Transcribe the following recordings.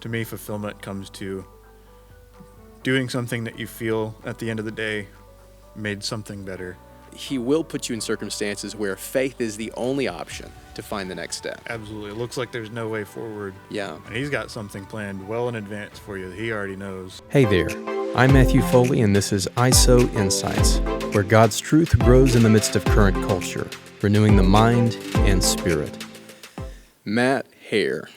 to me, fulfillment comes to doing something that you feel at the end of the day made something better. He will put you in circumstances where faith is the only option to find the next step. Absolutely. It looks like there's no way forward. Yeah. And he's got something planned well in advance for you that he already knows. Hey there, I'm Matthew Foley, and this is ISOW Insights, where God's truth grows in the midst of current culture, renewing the mind and spirit. Matt Herr,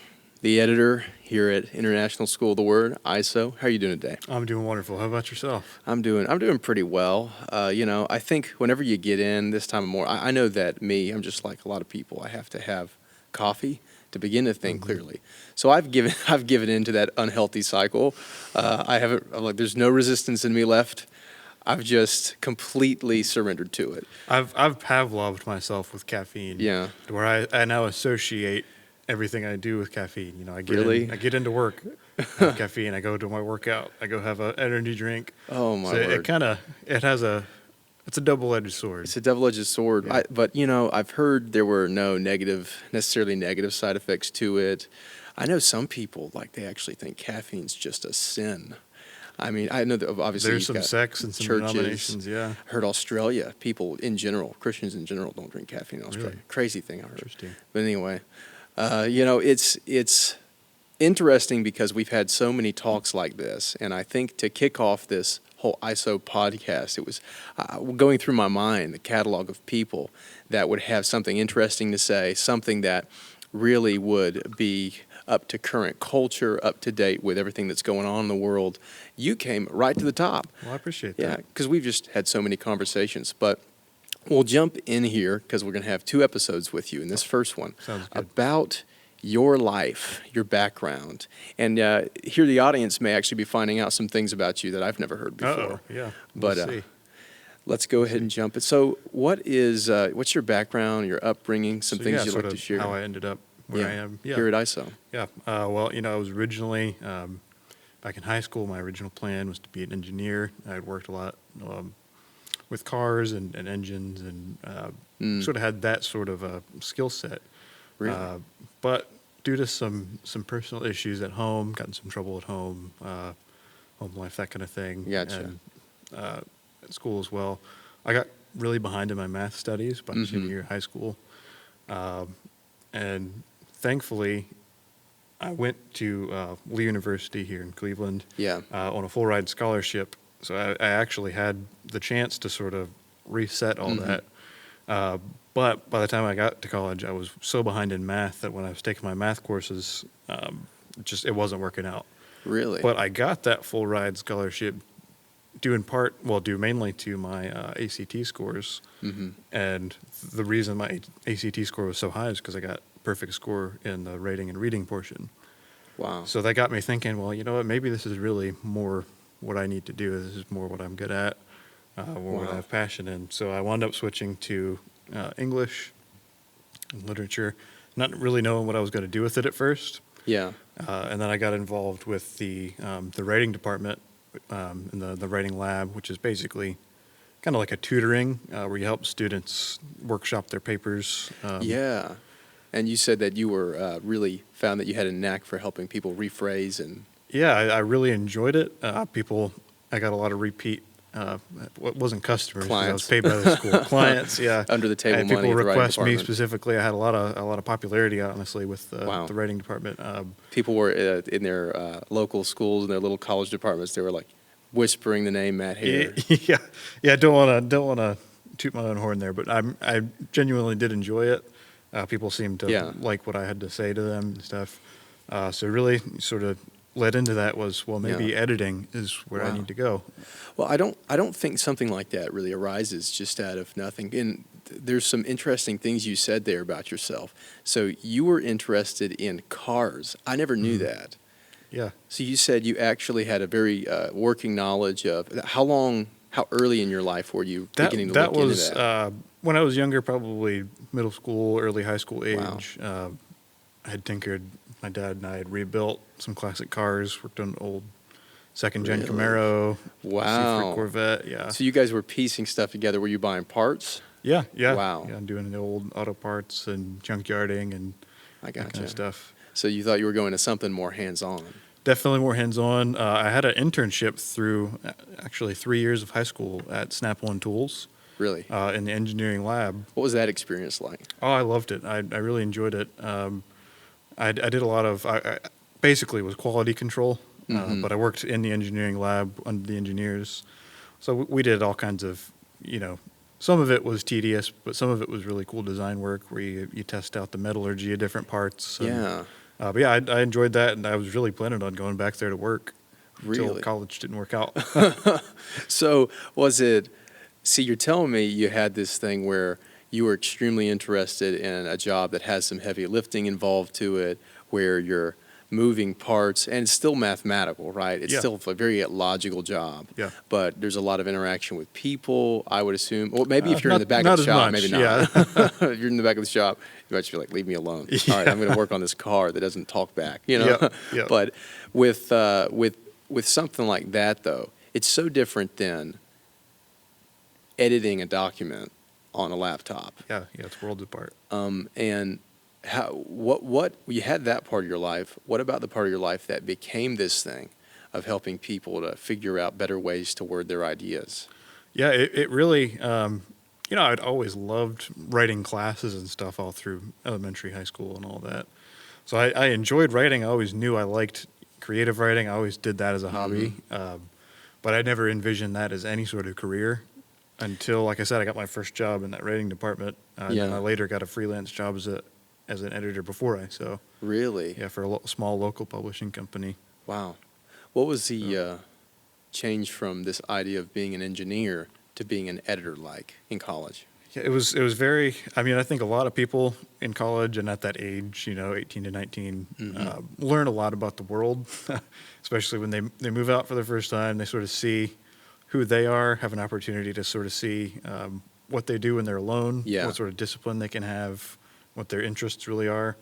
the editor here at International School of the Word, ISOW. How are you doing today? I'm doing wonderful. How about yourself? I'm doing pretty well. I think whenever you get in this time of morning, I know that I'm just like a lot of people. I have to have coffee to begin to think clearly. So I've given into that unhealthy cycle. I'm like, there's no resistance in me left. I've just completely surrendered to it. I've Pavloved myself with caffeine. Yeah. Where I now associate everything I do with caffeine. I get into work, have caffeine. I go to my workout. I go have an energy drink. Oh my word! It's a double-edged sword. It's a double-edged sword. Yeah. But I've heard there were no necessarily negative side effects to it. I know some people they actually think caffeine's just a sin. I mean, I know that obviously there's some sects and some churches, denominations. Yeah, I heard Australia, people in general, Christians in general, don't drink caffeine in Australia. Really? Crazy thing I heard. Interesting. But anyway, it's interesting because we've had so many talks like this, and I think to kick off this whole ISOW podcast, it was going through my mind the catalog of people that would have something interesting to say, something that really would be up to current culture, up to date with everything that's going on in the world. You came right to the top. Well, I appreciate that. Yeah, because we've just had so many conversations. But we'll jump in here because we're going to have 2 episodes with you. In this first one, Sounds good. About your life, your background. And here the audience may actually be finding out some things about you that I've never heard before. Uh-oh, yeah. But We'll see. let's go ahead and jump it. So what's your background, your upbringing, some things you'd sort like to of share? how I ended up where I am. Yeah. Here at ISOW. Yeah. I was originally, back in high school, my original plan was to be an engineer. I had worked a lot with cars and engines and sort of had that sort of skill set. Really? But due to some personal issues at home, got in some trouble at home, home life, that kind of thing. Gotcha. And at school as well. I got really behind in my math studies by junior year of high school. And thankfully, I went to Lee University here in Cleveland on a full-ride scholarship. So I actually had the chance to sort of reset all that. But by the time I got to college, I was so behind in math that when I was taking my math courses, it wasn't working out. Really? But I got that full-ride scholarship due mainly to my ACT scores. And the reason my ACT score was so high is because I got perfect score in the writing and reading portion. Wow. So that got me thinking, well, you know what, maybe this is really more what I need to do. This is more what I'm good at, what I have passion in. So I wound up switching to English and literature, not really knowing what I was going to do with it at first. Yeah. And then I got involved with the writing department in the writing lab, which is basically kind of like a tutoring where you help students workshop their papers. Yeah. And you said that you were really found that you had a knack for helping people rephrase and... Yeah, I really enjoyed it. I got a lot of repeat, it wasn't customers, I was paid by the school. Clients, yeah. Under the table money. People at the writing request me department. specifically. I had a lot of popularity, honestly, with the writing department. People were in their local schools and their little college departments. They were like whispering the name Matt Herr. Yeah. Don't want to toot my own horn there, but I genuinely did enjoy it. People seemed to like what I had to say to them and stuff. So really, sort of led into that was, well, maybe editing is where I need to go. Well, I don't think something like that really arises just out of nothing. And there's some interesting things you said there about yourself. So you were interested in cars. I never knew that. Yeah. So you said you actually had a very working knowledge of how early in your life were you beginning to look into that? That was when I was younger, probably middle school, early high school age. Wow. I had tinkered. My dad and I had rebuilt some classic cars, worked on an old second-gen Camaro, C3 Corvette, yeah. So you guys were piecing stuff together. Were you buying parts? Yeah. Wow. Yeah, I'm doing the old auto parts and junkyarding and that kind of stuff. So you thought you were going to something more hands-on? Definitely more hands-on. I had an internship through actually 3 years of high school at Snap-on Tools. Really? In the engineering lab. What was that experience like? Oh, I loved it. I really enjoyed it. I did a lot of, I basically was quality control, but I worked in the engineering lab under the engineers. So we did all kinds of, some of it was tedious, but some of it was really cool design work where you test out the metallurgy of different parts. But yeah, I enjoyed that, and I was really planning on going back there to work until college didn't work out. So was it, see, you're telling me you had this thing where you were extremely interested in a job that has some heavy lifting involved to it, where you're moving parts, and it's still mathematical, right? It's still a very logical job. Yeah. But there's a lot of interaction with people, I would assume. Or maybe if you're in the back of the shop, maybe not. Yeah. If you're in the back of the shop, you might just be like, leave me alone. Yeah. All right, I'm going to work on this car that doesn't talk back, But with something like that, though, it's so different than editing a document on a laptop. Yeah, it's worlds apart. And what you had that part of your life. What about the part of your life that became this thing of helping people to figure out better ways to word their ideas? Yeah, it really, I'd always loved writing classes and stuff all through elementary, high school, and all that. So I enjoyed writing. I always knew I liked creative writing. I always did that as a hobby. But I never envisioned that as any sort of career until, like I said, I got my first job in that writing department. And then I later got a freelance job as an editor before ISOW. Really? Yeah, for a small local publishing company. Wow. What was the change from this idea of being an engineer to being an editor like in college? Yeah, it was very, I think a lot of people in college and at that age, 18 to 19, learn a lot about the world, especially when they move out for the first time. They sort of see who they are, have an opportunity to sort of see what they do when they're alone, what sort of discipline they can have, what their interests really are.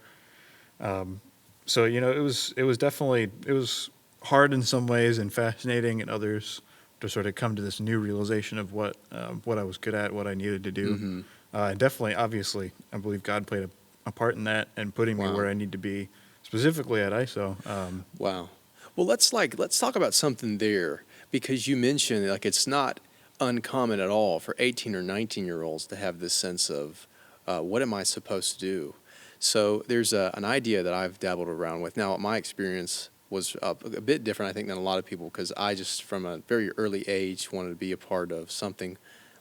So, it was definitely, it was hard in some ways and fascinating in others to sort of come to this new realization of what I was good at, what I needed to do. And definitely, obviously, I believe God played a part in that and putting me where I need to be, specifically at ISOW. Wow. Well, let's talk about something there, because you mentioned it's not uncommon at all for 18 or 19-year-olds to have this sense of what am I supposed to do? So there's an idea that I've dabbled around with. Now, my experience was a bit different, I think, than a lot of people, because I just, from a very early age, wanted to be a part of something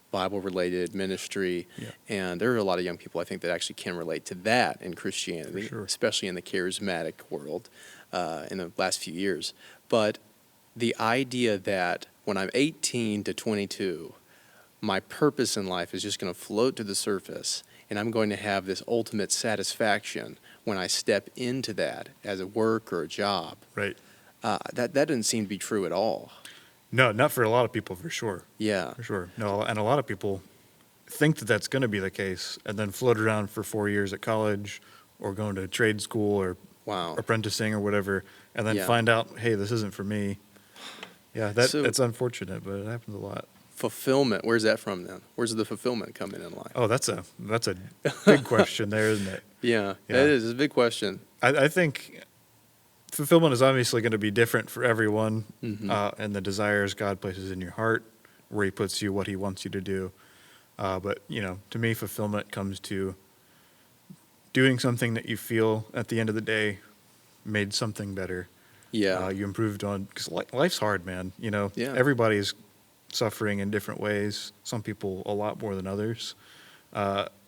Bible-related, ministry, and there are a lot of young people, I think, that actually can relate to that in Christianity, especially in the charismatic world in the last few years. But the idea that when I'm 18 to 22, my purpose in life is just going to float to the surface, and I'm going to have this ultimate satisfaction when I step into that as a work or a job. Right. That doesn't seem to be true at all. No, not for a lot of people, for sure. Yeah. For sure. No, and a lot of people think that that's going to be the case and then float around for 4 years at college or going to trade school or apprenticing or whatever, and then find out, hey, this isn't for me. Yeah, it's unfortunate, but it happens a lot. Fulfillment, where's that from then? Where's the fulfillment come in life? Oh, that's a big question there, isn't it? Yeah, it is. It's a big question. I think fulfillment is obviously going to be different for everyone, and the desires God places in your heart, where He puts you, what He wants you to do. But, to me, fulfillment comes to doing something that you feel at the end of the day made something better. Yeah. You improved on, because life's hard, man. Everybody's suffering in different ways. Some people a lot more than others.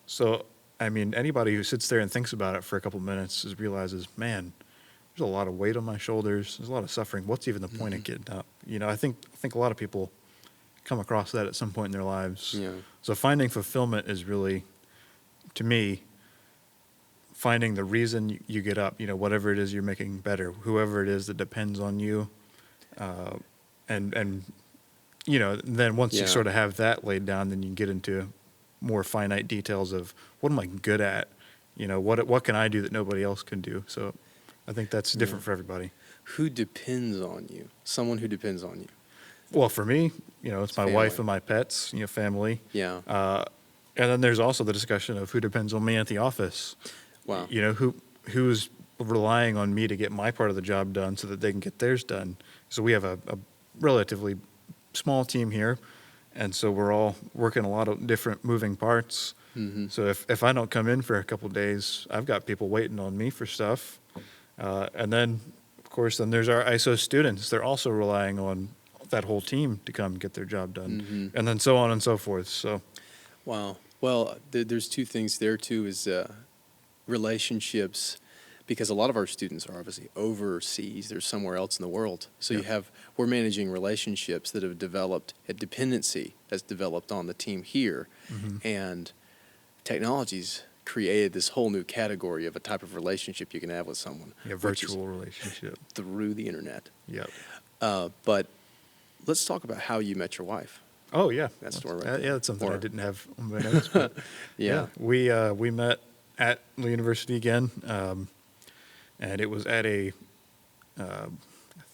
So, anybody who sits there and thinks about it for a couple minutes realizes, man, there's a lot of weight on my shoulders. There's a lot of suffering. What's even the point of getting up? I think a lot of people come across that at some point in their lives. Yeah. So finding fulfillment is really, to me, finding the reason you get up, whatever it is you're making better, whoever it is that depends on you. And then once you sort of have that laid down, then you get into more finite details of what am I good at? What can I do that nobody else can do? So I think that's different for everybody. Who depends on you? Someone who depends on you. Well, for me, it's my family. wife and my pets, family. Yeah. And then there's also the discussion of who depends on me at the office. Wow. Who's relying on me to get my part of the job done so that they can get theirs done. So we have a relatively small team here, and so we're all working a lot of different moving parts. Mm-hmm. So if I don't come in for a couple of days, I've got people waiting on me for stuff. And then, of course, then there's our ISO students. They're also relying on that whole team to come get their job done. Mm-hmm. And then so on and so forth. So, Wow. Well, there's two things there, too, is relationships, because a lot of our students are obviously overseas. They're somewhere else in the world. So we're managing relationships that have developed, a dependency that's developed on the team here. mm-hmm. And technology's created this whole new category of a type of relationship you can have with someone. Yeah, virtual relationship. Through the internet. Yep. But let's talk about how you met your wife. Oh, yeah. That story right there. Yeah, that's something I Or- didn't have on my notes. But Yeah. we met at the university again, and it was at I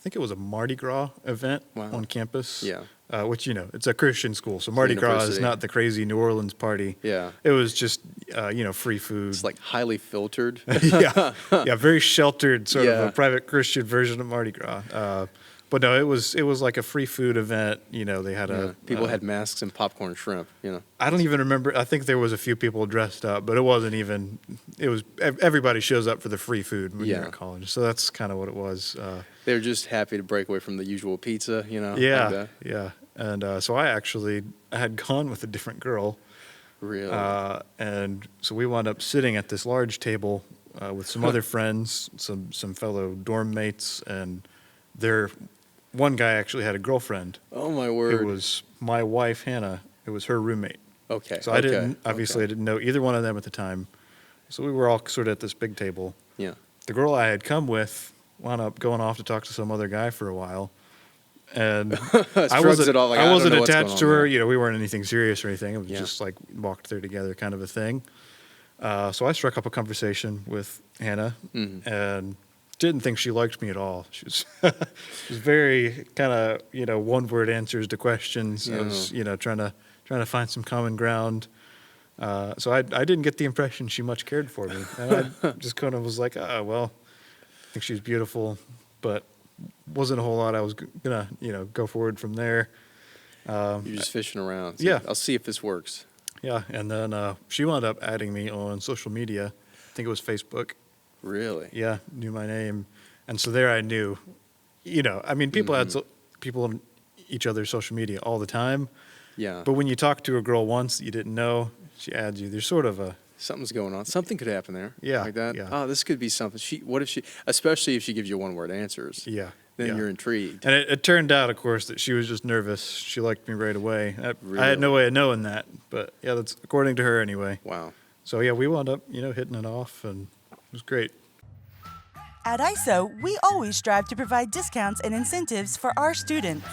think it was a Mardi Gras event Wow. on campus. Yeah. Which, it's a Christian school, so Mardi Gras is university. not the crazy New Orleans party. Yeah. It was just, free food. It's like highly filtered. yeah, very sheltered sort of Yeah. a private Christian version of Mardi Gras. But no, it was like a free food event. They had People had masks and popcorn shrimp, I don't even remember. I think there was a few people dressed up, but it wasn't even. It was everybody shows up for the free food when you're Yeah. in college, so that's kind of what it was. They're just happy to break away from the usual pizza, like Yeah, that. yeah. And so I had gone with a different girl, Really? and so we wound up sitting at this large table with some other friends, some fellow dorm mates, and one guy actually had a girlfriend. Oh, my word. It was my wife, Hannah. It was her roommate. Okay. So I didn't, okay. obviously I didn't know either one of them at the time. So we were all sort of at this big table. Yeah. The girl I had come with wound up going off to talk to some other guy for a while. And I Shrugs it off like, I don't wasn't know what's attached going to on her. there. We weren't anything serious or anything. It was Yeah. just like walked there together kind of a thing. So I struck up a conversation with Hannah Mhm. and didn't think she liked me at all. She was, she was very kind of, one-word answers to questions. I was, trying to find some common ground. So I didn't get the impression she much cared for me. And I just kind of was like, well, I think she's beautiful, but wasn't a whole lot I was gonna, go forward from there. You're just fishing around. So Yeah. I'll see if this works. Yeah, and then she wound up adding me on social media. I think it was Facebook. Really? Yeah, knew my name, and so there I knew. People had people on each other's social media all the time, Yeah. but when you talk to a girl once that you didn't know, she adds you. There's sort of a Something's going on. Something could happen there. Yeah, Like that. yeah. Oh, this could be something. Especially if she gives you one-word answers. yeah. Then yeah. you're intrigued. And it turned out, of course, that she was just nervous. She liked me right away. I had no Really? way of knowing that, but yeah, that's according to her anyway. Wow. So yeah, we wound up, hitting it off, and it was great. At ISO, we always strive to provide discounts and incentives for our students.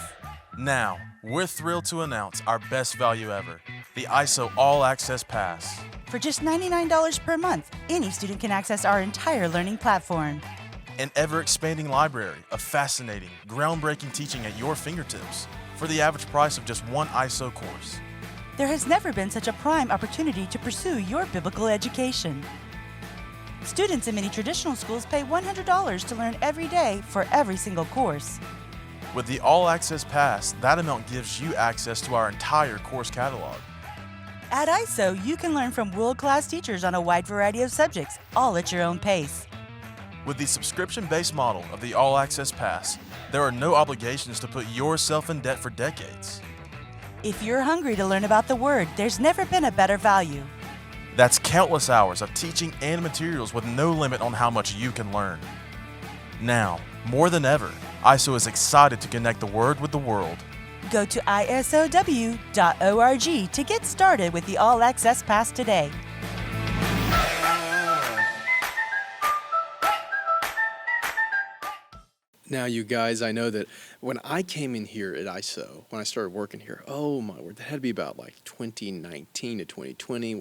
Now, we're thrilled to announce our best value ever, the ISO All Access Pass. For just $99 per month, any student can access our entire learning platform. An ever-expanding library of fascinating, groundbreaking teaching at your fingertips for the average price of just one ISO course. There has never been such a prime opportunity to pursue your biblical education. Students in many traditional schools pay $100 to learn every day for every single course. With the All Access Pass, that amount gives you access to our entire course catalog. At ISO, you can learn from world-class teachers on a wide variety of subjects, all at your own pace. With the subscription-based model of the All Access Pass, there are no obligations to put yourself in debt for decades. If you're hungry to learn about the Word, there's never been a better value. That's countless hours of teaching and materials with no limit on how much you can learn. Now, more than ever, ISO is excited to connect the Word with the world. Go to isow.org to get started with the All Access Pass today. Now, you guys, I know that when I came in here at ISO, when I started working here, oh my word, that had to be about like 2019 to 2020,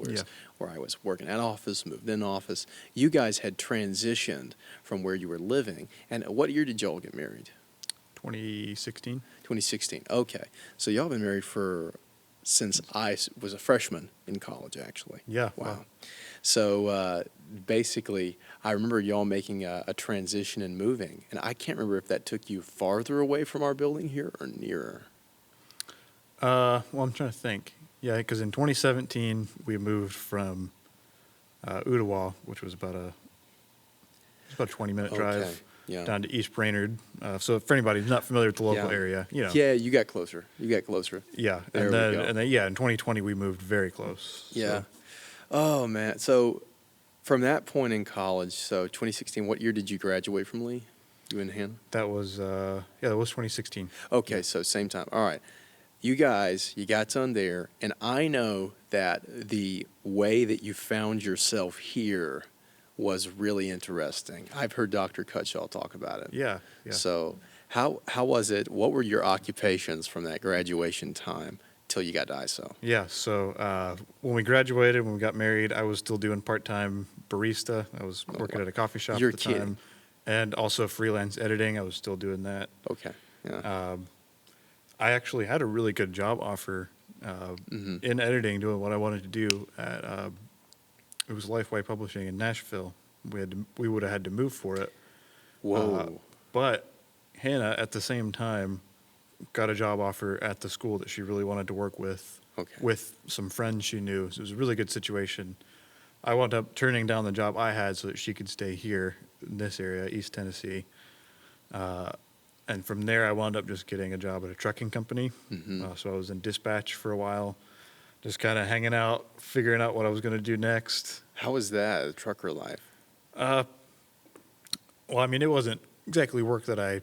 where I was working at office, moved in office. You guys had transitioned from where you were living. And what year did y'all get married? 2016. 2016. Okay. So y'all been married for since I was a freshman in college, actually. Yeah. Wow. So basically, I remember y'all making a transition and moving, and I can't remember if that took you farther away from our building here or nearer. Well, I'm trying to think. Yeah, because in 2017 we moved from Ottawa, which was about a 20-minute drive down to East Brainerd. So for anybody who's not familiar with the local area, Yeah, you got closer. Yeah, There and we then go. in 2020 we moved very close. Yeah. So, Oh man. So from that point in college, so 2016, what year did you graduate from Lee? You and Hannah? that was that was 2016. Okay, so same time. All right. You guys, you got done there, and I know that the way that you found yourself here was really interesting. I've heard Dr. Cutshaw talk about it. Yeah. So how was it? What were your occupations from that graduation time till you got to ISO? Yeah, so when we graduated, when we got married, I was still doing part-time barista. I was working at a coffee shop You're at the time. kidding. And also freelance editing. I was still doing that. Okay. Yeah. I actually had a really good job offer in editing, doing what I wanted to do at it was Lifeway Publishing in Nashville. We would have had to move for it. Whoa. But Hannah, at the same time, got a job offer at the school that she really wanted to work with, with some friends she knew. So it was a really good situation. I wound up turning down the job I had so that she could stay here in this area, East Tennessee. And from there, I wound up just getting a job at a trucking company. So I was in dispatch for a while, just kind of hanging out, figuring out what I was going to do next. How was that, the trucker life? Well, I mean, it wasn't exactly work that I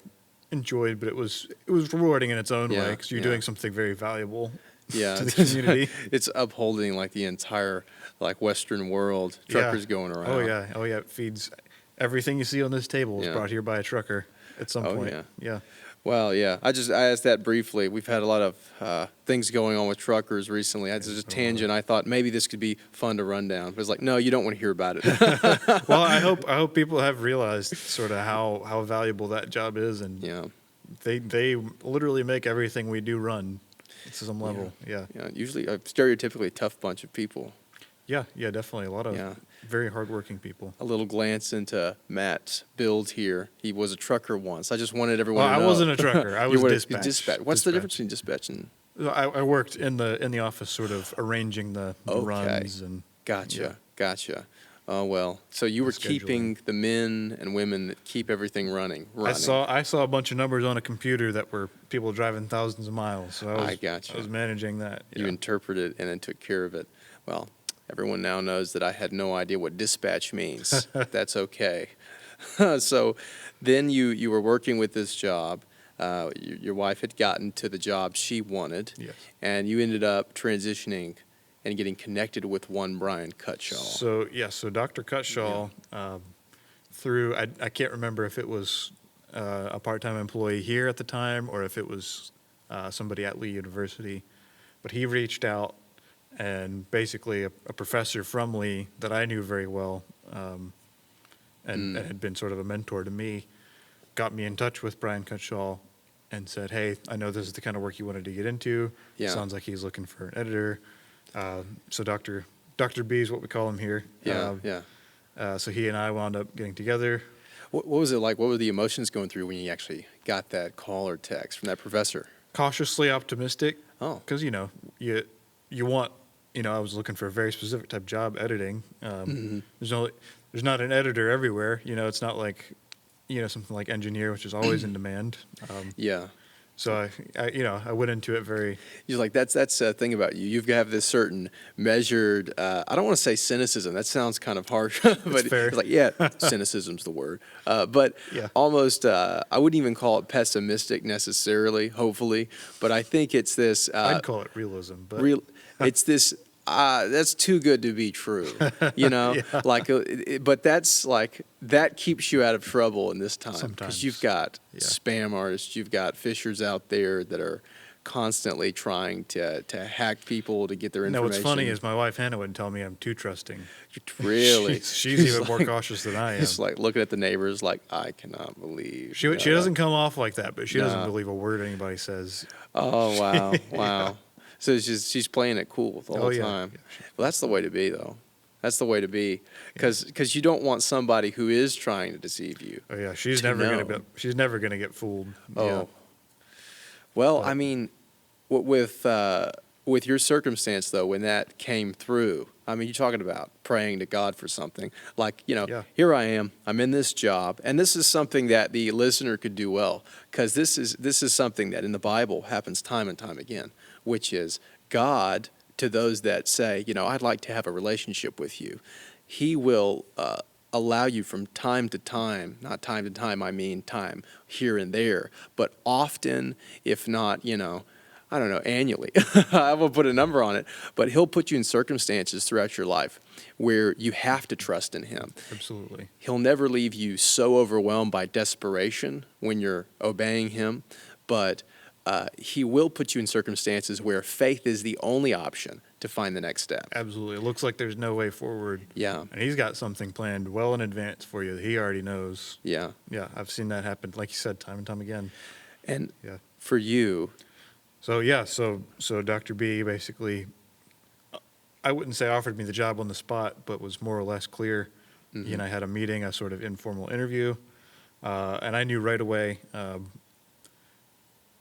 enjoyed, but it was rewarding in its own way because you're doing something very valuable to the community. It's upholding like the entire like Western world. Truckers going around. Oh yeah. It feeds everything you see on this table is brought here by a trucker at some point. Yeah. Well, yeah. I asked that briefly. We've had a lot of things going on with truckers recently. I just a tangent. I thought maybe this could be fun to run down. But it's like, no, you don't want to hear about it. Well, I hope people have realized sort of how valuable that job is, and they literally make everything we do run to some level. Yeah. Usually, stereotypically tough bunch of people. Yeah, definitely a lot of very hardworking people. A little glance into Matt's build here. He was a trucker once. I just wanted everyone to know. I wasn't a trucker. I was dispatch. What's the difference between dispatch and? I worked in the office, sort of arranging the runs and. Gotcha. Oh well, so you were keeping the men and women that keep everything running. I saw a bunch of numbers on a computer that were people driving thousands of miles. So I was managing that. You interpreted and then took care of it. Well, everyone now knows that I had no idea what dispatch means. That's okay. So then you were working with this job. Your wife had gotten to the job she wanted, and you ended up transitioning and getting connected with one Brian Cutshaw. So Dr. Cutshaw, through I can't remember if it was a part-time employee here at the time or if it was somebody at Lee University, but he reached out, and basically a professor from Lee that I knew very well and had been sort of a mentor to me, got me in touch with Brian Cutshaw and said, "Hey, I know this is the kind of work you wanted to get into. Sounds like he's looking for an editor." So Dr. B is what we call him here. So he and I wound up getting together. What was it like? What were the emotions going through when you actually got that call or text from that professor? Cautiously optimistic. Oh. Because, you want, I was looking for a very specific type of job, editing. There's not an editor everywhere. It's not like, something like engineer, which is always in demand. So I went into it very. You're like, that's the thing about you. You've got this certain measured. I don't want to say cynicism. That sounds kind of harsh, but fair. It's like, cynicism's the word. But almost, I wouldn't even call it pessimistic necessarily. Hopefully, but I think it's this. I'd call it realism, but it's this. That's too good to be true, but that's like, that keeps you out of trouble in this time. Because you've got spam artists, you've got fishers out there that are constantly trying to hack people to get their information. What's funny is my wife Hannah would tell me I'm too trusting. Really? She's even more cautious than I am. It's like looking at the neighbors like, I cannot believe. She doesn't come off like that, but she doesn't believe a word anybody says. Oh, wow. Wow. So she's playing it cool the whole time. Yeah. Well, that's the way to be, though. That's the way to be, because you don't want somebody who is trying to deceive you. Oh yeah, she's never gonna get fooled. Oh, Yeah. well, But- I mean, with your circumstance though, when that came through, I mean, you're talking about praying to God for something. Like, here I am. I'm in this job, and this is something that the listener could do well, because this is something that in the Bible happens time and time again, which is God, to those that say, I'd like to have a relationship with you, He will allow you from time to time, not time to time, I mean time here and there, but often, if not, I don't know, annually, I will put a number on it, but He'll put you in circumstances throughout your life where you have to trust in Him. Absolutely. He'll never leave you so overwhelmed by desperation when you're obeying Him, but He will put you in circumstances where faith is the only option to find the next step. Absolutely. It looks like there's no way forward. Yeah. And He's got something planned well in advance for you that He already knows. Yeah. Yeah, I've seen that happen, like you said, time and time again. And Yeah. for you, So Dr. B basically, I wouldn't say offered me the job on the spot, but was more or less clear. He and I had a meeting, a sort of informal interview, and I knew right away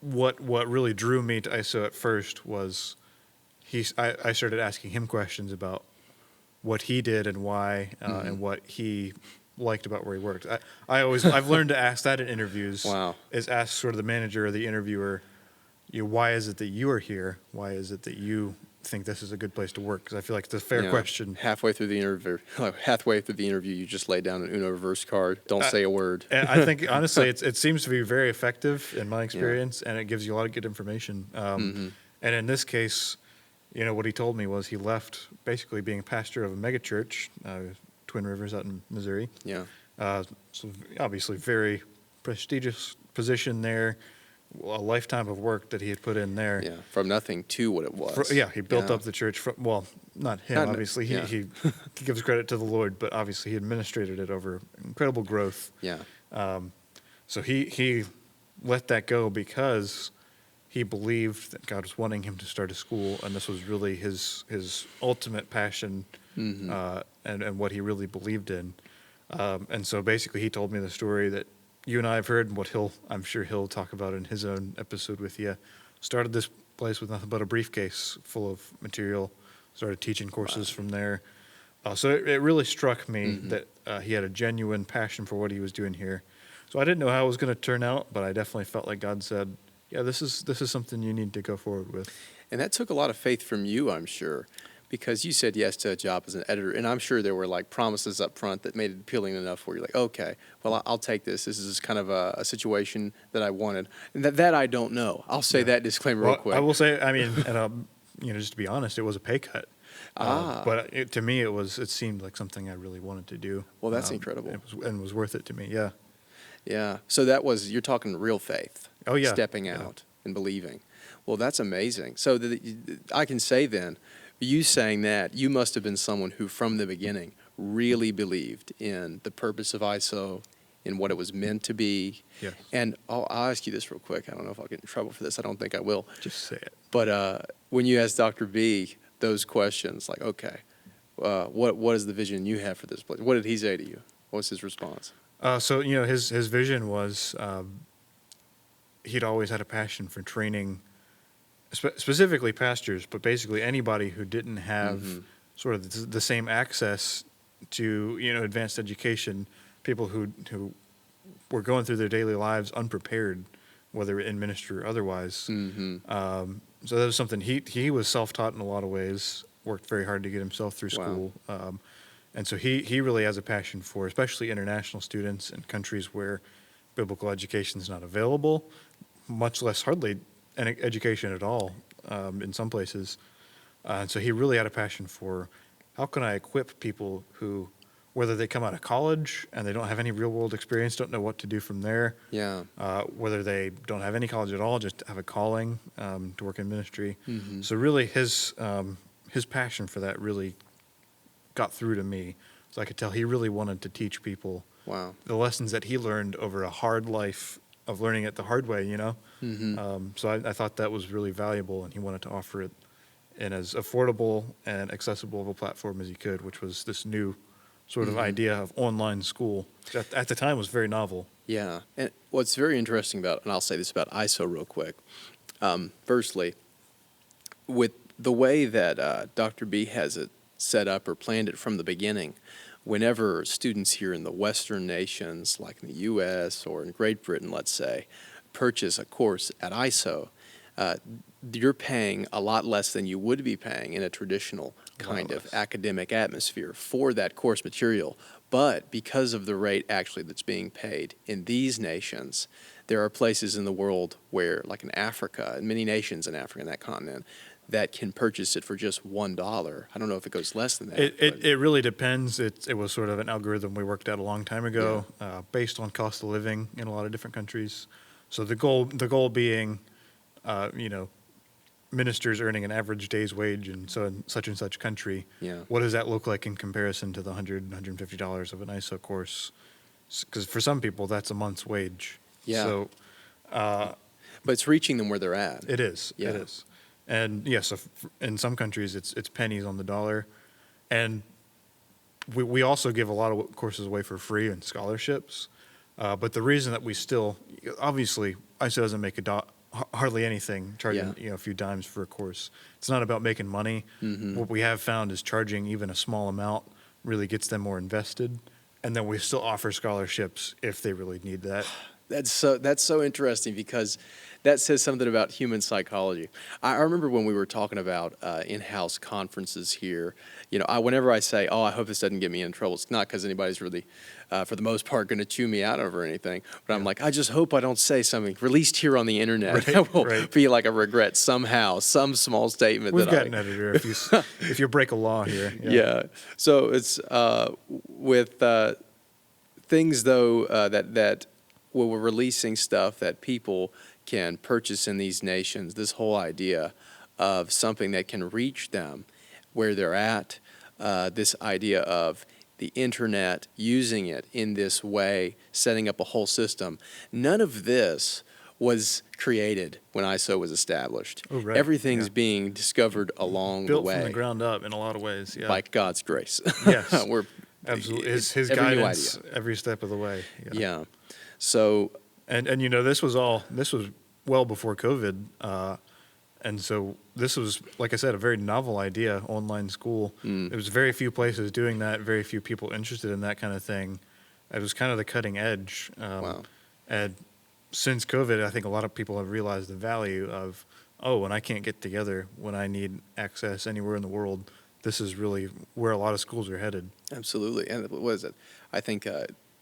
what really drew me to ISO at first was I started asking him questions about what he did and why, and what he liked about where he worked. I've learned to ask that in interviews. Wow. Is ask sort of the manager or the interviewer, why is it that you are here? Why is it that you think this is a good place to work? Because I feel like it's a fair question. Halfway through the interview, you just lay down an Uno reverse card. Don't say a word. And I think, honestly, it seems to be very effective in my experience, and it gives you a lot of good information. And in this case, what he told me was he left basically being a pastor of a megachurch, Twin Rivers out in Missouri. Yeah. So obviously very prestigious position there, a lifetime of work that he had put in there. Yeah. From nothing to what it was. He built up the church from, not him, obviously. He gives credit to the Lord, but obviously he administrated it over incredible growth. Yeah. So he let that go because he believed that God was wanting him to start a school, and this was really his ultimate passion, and what he really believed in. And so basically he told me the story that you and I have heard, and what I'm sure he'll talk about in his own episode with you. Started this place with nothing but a briefcase full of material, started teaching courses from there. So it really struck me that he had a genuine passion for what he was doing here. So I didn't know how it was going to turn out, but I definitely felt like God said, yeah, this is something you need to go forward with. And that took a lot of faith from you, I'm sure, because you said yes to a job as an editor, and I'm sure there were like promises up front that made it appealing enough where you're like, okay, well, I'll take this. This is kind of a situation that I wanted, and that I don't know. I'll say that disclaimer real quick. I will say, I mean, and just to be honest, it was a pay cut. But to me, it seemed like something I really wanted to do. Well, that's incredible. It was worth it to me. Yeah. Yeah. So you're talking real faith. Oh yeah. Stepping out and believing. Well, that's amazing. So I can say then, you saying that, you must have been someone who from the beginning really believed in the purpose of ISO, in what it was meant to be. Yes. And I'll ask you this real quick. I don't know if I'll get in trouble for this. I don't think I will. Just say it. But when you asked Dr. B those questions, like, okay, what is the vision you have for this place? What did he say to you? What was his response? So his vision was he'd always had a passion for training, specifically pastors, but basically anybody who didn't have sort of the same access to advanced education, people who were going through their daily lives unprepared, whether in ministry or otherwise. So that was something he was self-taught in a lot of ways, worked very hard to get himself through school. And so he really has a passion for, especially international students in countries where biblical education is not available, much less hardly an education at all in some places. And so he really had a passion for, how can I equip people who, whether they come out of college and they don't have any real-world experience, don't know what to do from there, whether they don't have any college at all, just have a calling to work in ministry. So really his passion for that really got through to me. So I could tell he really wanted to teach people the lessons that he learned over a hard life of learning it the hard way, So I thought that was really valuable, and he wanted to offer it in as affordable and accessible of a platform as you could, which was this new sort of idea of online school, which at the time was very novel. Yeah, and what's very interesting about, and I'll say this about ISOW real quick. Firstly, with the way that Dr. B has it set up or planned it from the beginning, whenever students here in the Western nations, like in the U.S. or in Great Britain, let's say, purchase a course at ISOW, you're paying a lot less than you would be paying in a traditional kind of academic atmosphere for that course material. But because of the rate actually that's being paid in these nations, there are places in the world where, like in Africa, and many nations in Africa, in that continent, that can purchase it for just $1. I don't know if it goes less than that. It really depends. It was sort of an algorithm we worked out a long time ago, based on cost of living in a lot of different countries. So the goal being, ministers earning an average day's wage in such and such country. Yeah. What does that look like in comparison to the $100, $150 of an ISOW course? Because for some people, that's a month's wage. Yeah. So, but it's reaching them where they're at. it is. Yeah. It is. And yes, in some countries, it's pennies on the dollar. And we also give a lot of courses away for free and scholarships. But the reason that we still, obviously, ISOW doesn't make hardly anything, charging a few dimes for a course. It's not about making money. Mm-hmm. What we have found is charging even a small amount really gets them more invested. And then we still offer scholarships if they really need that. That's so interesting, because that says something about human psychology. I remember when we were talking about in-house conferences here, whenever I say, I hope this doesn't get me in trouble, it's not because anybody's really, for the most part, going to chew me out over anything. But I'm like, I just hope I don't say something released here on the internet that will be like a regret somehow, some small statement. We've got an editor if you break a law here. Yeah. So it's with things, though, that well, we're releasing stuff that people can purchase in these nations, this whole idea of something that can reach them where they're at, this idea of the internet, using it in this way, setting up a whole system. None of this was created when ISOW was established. Oh, right. Everything's being discovered along Built the way. from the ground up in a lot of ways. Yeah. By God's grace. Yes. We're Absolutely. His every new guidance idea. every step of the way. Yeah. So, and this was well before COVID. And so this was, like I said, a very novel idea, online school. There was very few places doing that, very few people interested in that kind of thing. It was kind of the cutting edge. Wow. And since COVID, I think a lot of people have realized the value of, when I can't get together, when I need access anywhere in the world, this is really where a lot of schools are headed. Absolutely. And what is it? I think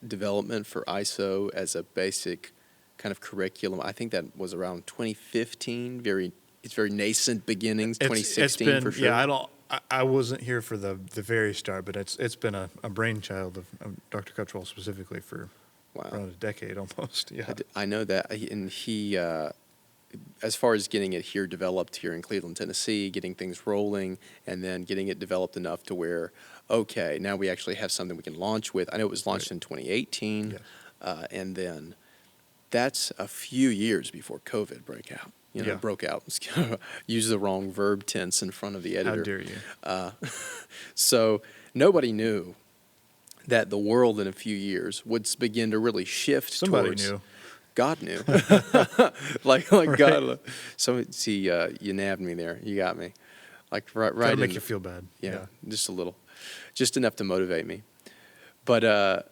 development for ISOW as a basic kind of curriculum, I think that was around 2015, it's very nascent beginnings, 2016 it's been, for sure. Yeah, I wasn't here for the very start, but it's been a brainchild of Dr. Cuttrell specifically for around a decade almost. Yeah, I know that. And he, as far as getting it here developed here in Cleveland, Tennessee, getting things rolling, and then getting it developed enough to where, okay, now we actually have something we can launch with. I know it was launched in 2018, and then that's a few years before COVID broke out. Broke out. Use the wrong verb tense in front of the editor. How dare you? So nobody knew that the world in a few years would begin to really shift Somebody towards. knew. God knew. like right. God. So see, you nabbed me there. You got me. Like right. That'll make you feel bad. Yeah, just a little, just enough to motivate me. But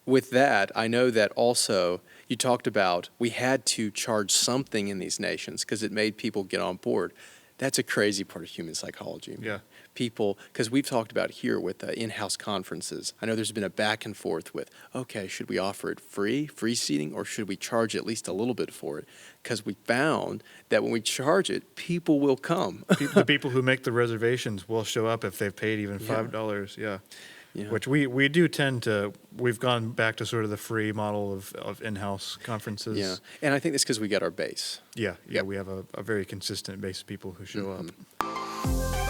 with that, I know that also you talked about we had to charge something in these nations because it made people get on board. That's a crazy part of human psychology. Yeah. People, because we've talked about here with in-house conferences, I know there's been a back and forth with, okay, should we offer it free seating, or should we charge at least a little bit for it? Because we found that when we charge it, people will come. The people who make the reservations will show up if they've paid even $5. Yeah. Which we do tend to, we've gone back to sort of the free model of in-house conferences. Yeah, and I think that's because we got our base. Yeah, we have a very consistent base of people who show up.